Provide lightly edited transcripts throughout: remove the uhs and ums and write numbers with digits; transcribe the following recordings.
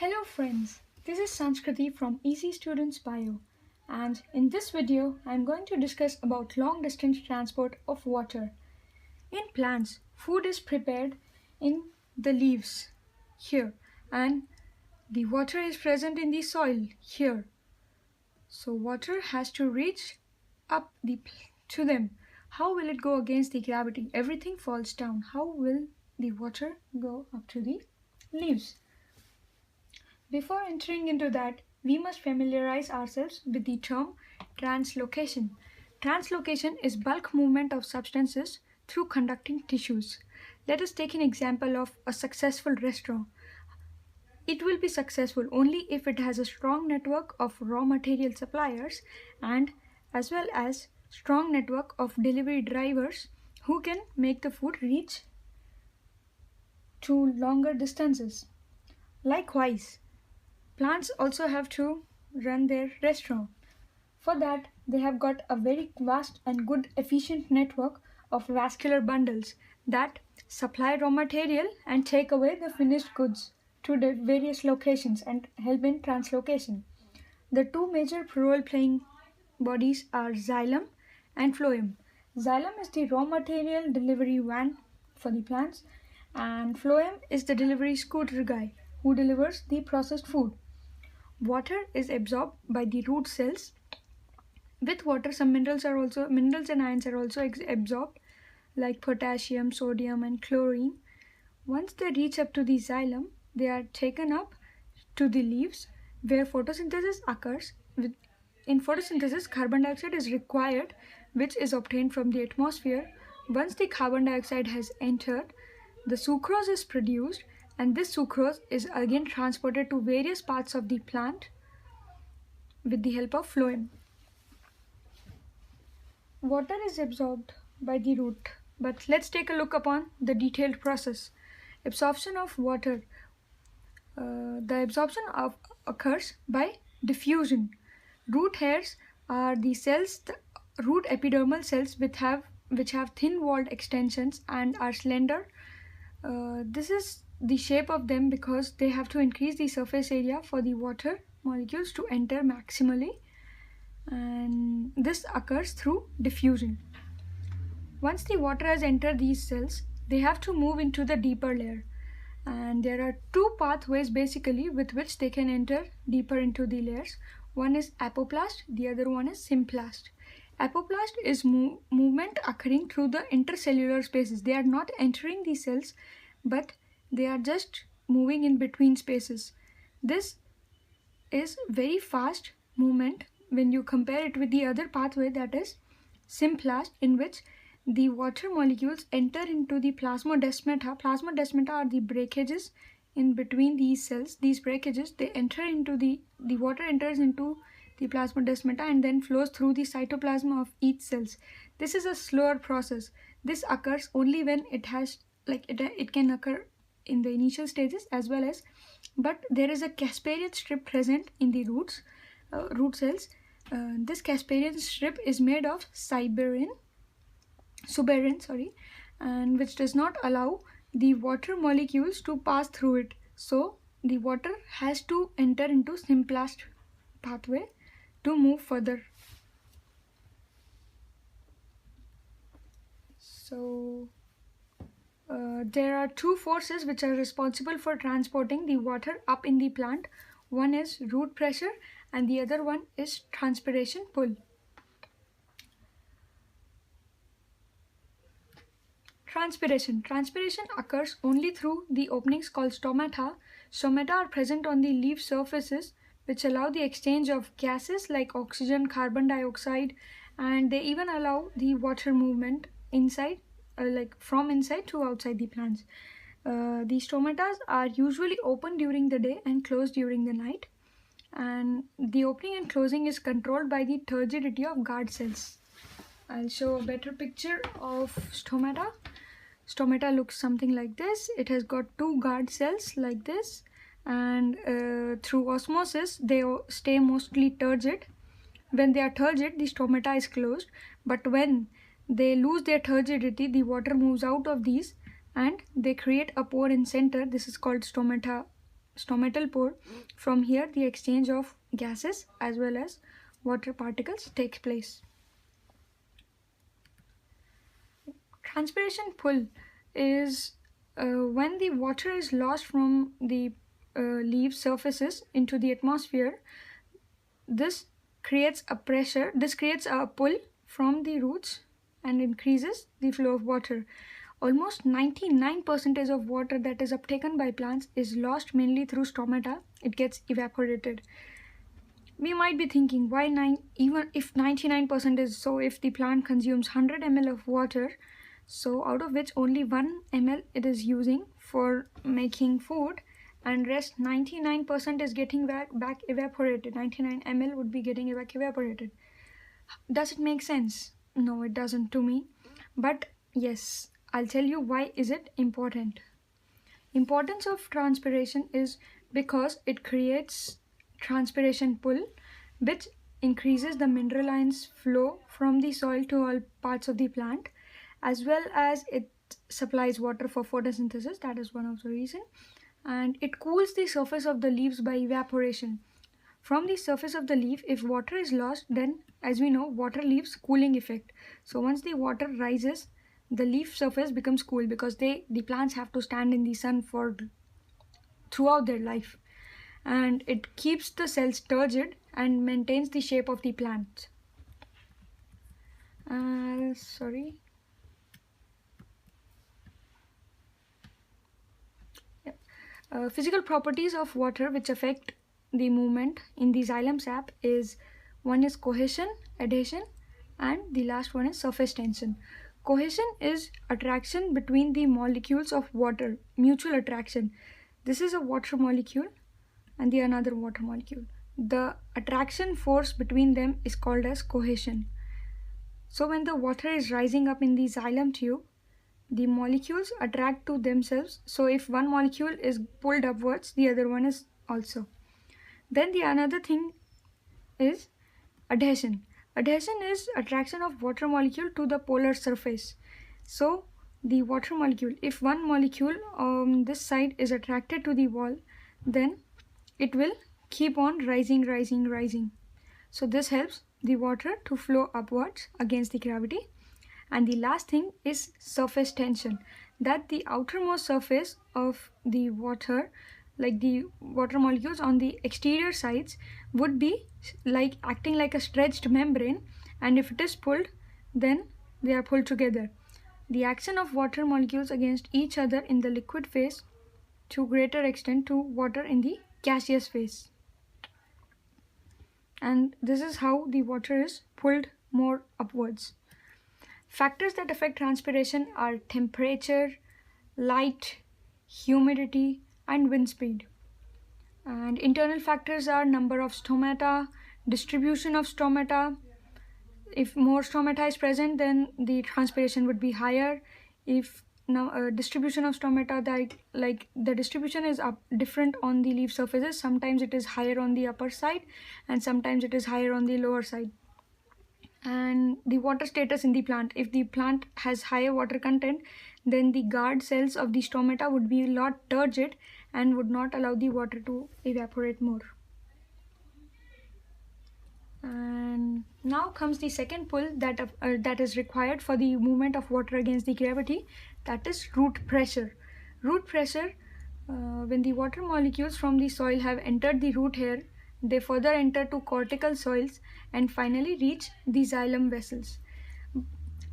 Hello friends, this is Sanskruti from Easy Students Bio, and in this video I am going to discuss about long distance transport of water. In plants, food is prepared in the leaves here and the water is present in the soil here. So water has to reach up to them. How will it go against the gravity? Everything falls down. How will the water go up to the leaves? Before entering into that, we must familiarize ourselves with the term translocation. Translocation is bulk movement of substances through conducting tissues. Let us take an example of a successful restaurant. It will be successful only if it has a strong network of raw material suppliers and as well as strong network of delivery drivers who can make the food reach to longer distances. Likewise, plants also have to run their restaurant. For that, they have got a very vast and good efficient network of vascular bundles that supply raw material and take away the finished goods to the various locations and help in translocation. The two major role-playing bodies are xylem and phloem. Xylem is the raw material delivery van for the plants, and phloem is the delivery scooter guy who delivers the processed food. Water is absorbed by the root cells. With water, some minerals and ions are also absorbed, like potassium, sodium, and chlorine. Once they reach up to the xylem, they are taken up to the leaves, where photosynthesis occurs. In photosynthesis, carbon dioxide is required, which is obtained from the atmosphere. Once the carbon dioxide has entered, the sucrose is produced, and this sucrose is again transported to various parts of the plant with the help of phloem. Water is absorbed by the root, but let's take a look upon the detailed process. Absorption of water. The absorption occurs by diffusion. Root hairs are the cells, the root epidermal cells which have thin-walled extensions and are slender. This is the shape of them because they have to increase the surface area for the water molecules to enter maximally, and this occurs through diffusion. Once the water has entered these cells, they have to move into the deeper layer, and there are two pathways basically with which they can enter deeper into the layers. One is apoplast, the other one is symplast. Apoplast is movement occurring through the intercellular spaces. They are not entering the cells, but they are just moving in between spaces. This is very fast movement when you compare it with the other pathway, that is symplast, in which the water molecules enter into the plasmodesmata. Plasmodesmata are the breakages in between these cells. These breakages, they enter into the water enters into the plasmodesmata and then flows through the cytoplasm of each cells. This is a slower process. This occurs only when it can occur in the initial stages as well as, but there is a Casparian strip present in the root cells. This Casparian strip is made of suberin, and which does not allow the water molecules to pass through it. So the water has to enter into symplast pathway to move further. So there are two forces which are responsible for transporting the water up in the plant. One is root pressure and the other one is transpiration pull. Transpiration occurs only through the openings called stomata. Stomata are present on the leaf surfaces, which allow the exchange of gases like oxygen, carbon dioxide, and they even allow the water movement inside, from inside to outside the plants. These stomata are usually open during the day and closed during the night, and the opening and closing is controlled by the turgidity of guard cells. I'll show a better picture of stomata. Stomata looks something like this. It has got two guard cells like this, and through osmosis they stay mostly turgid. When they are turgid, the stomata is closed, but when they lose their turgidity, the water moves out of these and they create a pore in center. This is called stomata stomatal pore. From here, the exchange of gases as well as water particles takes place. Transpiration pull is when the water is lost from the leaf surfaces into the atmosphere. This creates a pressure, this creates a pull from the roots and increases the flow of water. Almost 99% of water that is uptaken by plants is lost mainly through stomata. It gets evaporated. We might be thinking, why 9? Even if 99% is so, if the plant consumes 100 ml of water, so out of which only 1 ml it is using for making food, and rest 99% is getting back evaporated. 99 ml would be getting back evaporated. Does it make sense? No, it doesn't to me. But yes, I'll tell you why is it important. Importance of transpiration is because it creates transpiration pull, which increases the mineral ions flow from the soil to all parts of the plant, as well as it supplies water for photosynthesis. That is one of the reasons. And it cools the surface of the leaves by evaporation. From the surface of the leaf, if water is lost, then as we know, water leaves cooling effect. So once the water rises, the leaf surface becomes cool because the plants have to stand in the sun for throughout their life, and it keeps the cells turgid and maintains the shape of the plant. Physical properties of water which affect the movement in the xylem sap is, one is cohesion, adhesion, and the last one is surface tension. Cohesion is attraction between the molecules of water, mutual attraction. This is a water molecule and the another water molecule. The attraction force between them is called as cohesion. So when the water is rising up in the xylem tube, the molecules attract to themselves. So if one molecule is pulled upwards, the other one is also. Then the another thing is adhesion. Adhesion is attraction of water molecule to the polar surface. So the water molecule, if one molecule on this side is attracted to the wall, then it will keep on rising. So this helps the water to flow upwards against the gravity. And the last thing is surface tension, that the outermost surface of the water, like the water molecules on the exterior sides, would be like acting like a stretched membrane, and if it is pulled, then they are pulled together. The action of water molecules against each other in the liquid phase to greater extent to water in the gaseous phase. And this is how the water is pulled more upwards. Factors that affect transpiration are temperature, light, humidity, and wind speed. And internal factors are number of stomata, distribution of stomata. If more stomata is present, then the transpiration would be higher. If distribution of stomata, like the distribution is different on the leaf surfaces. Sometimes it is higher on the upper side and sometimes it is higher on the lower side. And the water status in the plant, if the plant has higher water content, then the guard cells of the stomata would be a lot turgid and would not allow the water to evaporate more. And now comes the second pull that is required for the movement of water against the gravity, that is root pressure. Root pressure, when the water molecules from the soil have entered the root hair, they further enter to cortical soils and finally reach the xylem vessels.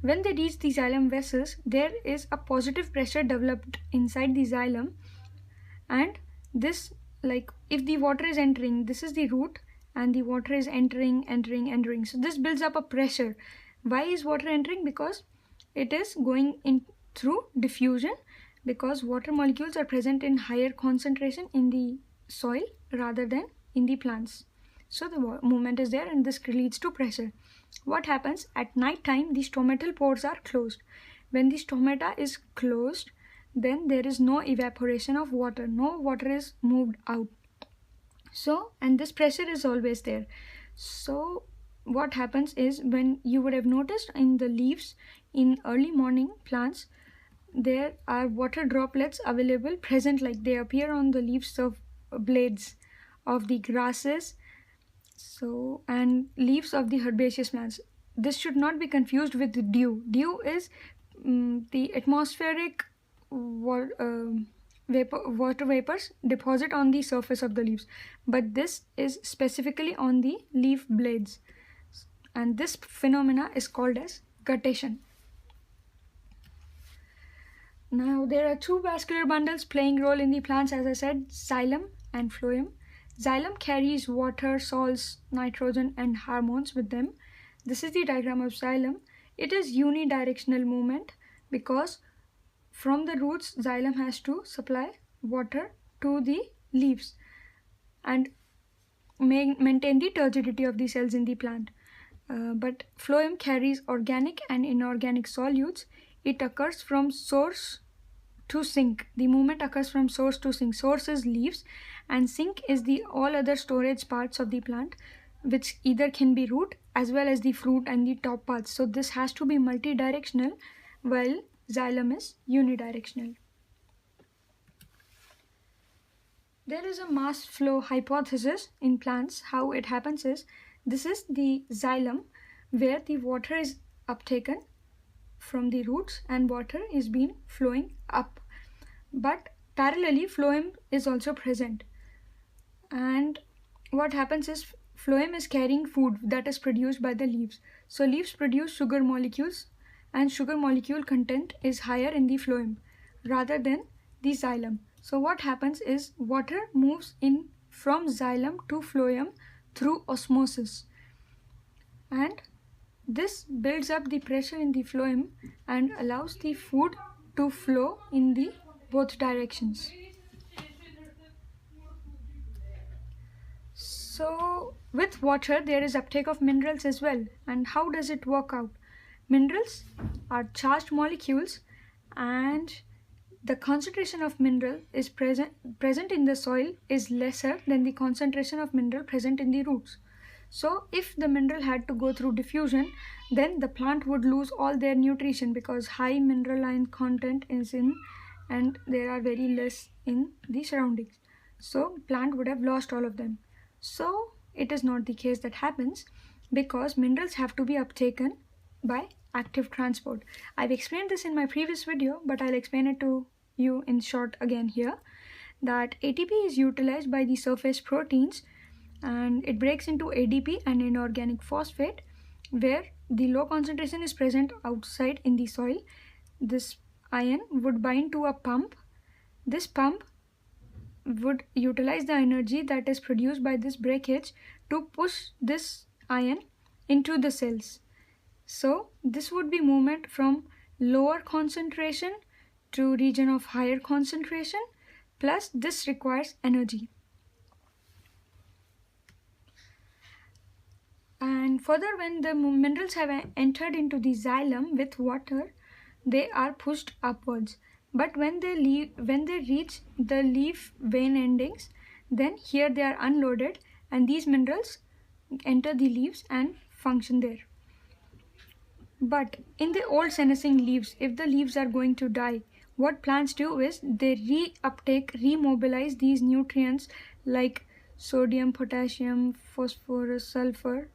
When they reach the xylem vessels, there is a positive pressure developed inside the xylem, and this, like if the water is entering, this is the root, and the water is entering. So this builds up a pressure. Why is water entering? Because it is going in through diffusion, because water molecules are present in higher concentration in the soil rather than in the plants. So the movement is there and this leads to pressure. What happens at night time? The stomatal pores are closed. When the stomata is closed, then there is no evaporation of water. No water is moved out. So, and this pressure is always there. So what happens is, when you would have noticed in the leaves in early morning plants, there are water droplets available present, like they appear on the leaves of blades of the grasses and leaves of the herbaceous plants. This should not be confused with dew. Dew is the atmospheric water vapors deposit on the surface of the leaves, but this is specifically on the leaf blades, and this phenomena is called as guttation. Now there are two vascular bundles playing role in the plants, as I said, xylem and phloem. Xylem carries water, salts, nitrogen and hormones with them. This is the diagram of xylem. It is unidirectional movement because from the roots xylem has to supply water to the leaves and maintain the turgidity of the cells in the plant. But phloem carries organic and inorganic solutes. It occurs from source to sink. The movement occurs from source to sink. Source is leaves and sink is the all other storage parts of the plant, which either can be root as well as the fruit and the top parts. So this has to be multidirectional, while xylem is unidirectional. There is a mass flow hypothesis in plants. How it happens is, this is the xylem where the water is uptaken from the roots and water is being flowing up, but parallelly phloem is also present, and what happens is phloem is carrying food that is produced by the leaves. So leaves produce sugar molecules and sugar molecule content is higher in the phloem rather than the xylem. So what happens is water moves in from xylem to phloem through osmosis, and this builds up the pressure in the phloem and allows the food to flow in the both directions. So with water there is uptake of minerals as well. And how does it work out? Minerals are charged molecules, and the concentration of mineral is present in the soil is lesser than the concentration of mineral present in the roots. So if the mineral had to go through diffusion, then the plant would lose all their nutrition because high mineral ion content is in and there are very less in the surroundings. So plant would have lost all of them. So it is not the case that happens because minerals have to be uptaken by active transport. I've explained this in my previous video, but I'll explain it to you in short again here, that ATP is utilized by the surface proteins and it breaks into ADP and inorganic phosphate, where the low concentration is present outside in the soil. This ion would bind to a pump. This pump would utilize the energy that is produced by this breakage to push this ion into the cells. So this would be movement from lower concentration to region of higher concentration, plus this requires energy. And further, when the minerals have entered into the xylem with water, they are pushed upwards. But when they reach the leaf vein endings, then here they are unloaded and these minerals enter the leaves and function there. But in the old senescing leaves, if the leaves are going to die, what plants do is they remobilize these nutrients like sodium, potassium, phosphorus, sulfur.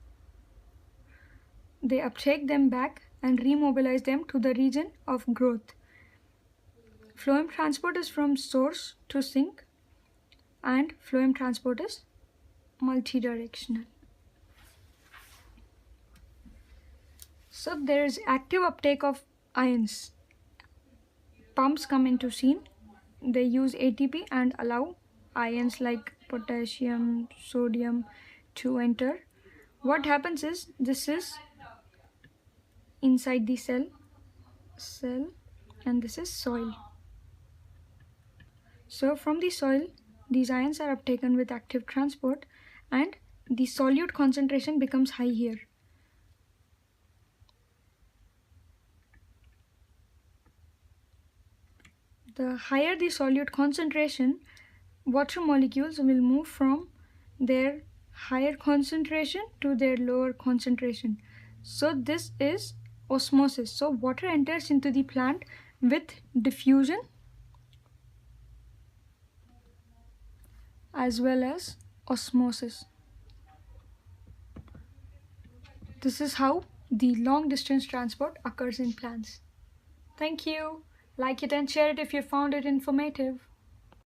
They uptake them back and remobilize them to the region of growth. Phloem transport is from source to sink, and phloem transport is multidirectional. So there is active uptake of ions. Pumps come into scene. They use ATP and allow ions like potassium, sodium to enter. What happens is this is inside the cell, and this is soil. So from the soil, these ions are uptaken with active transport and the solute concentration becomes high here. The higher the solute concentration, water molecules will move from their higher concentration to their lower concentration. So this is osmosis. So water enters into the plant with diffusion as well as osmosis. This is how the long distance transport occurs in plants. Thank you. Like it and share it if you found it informative.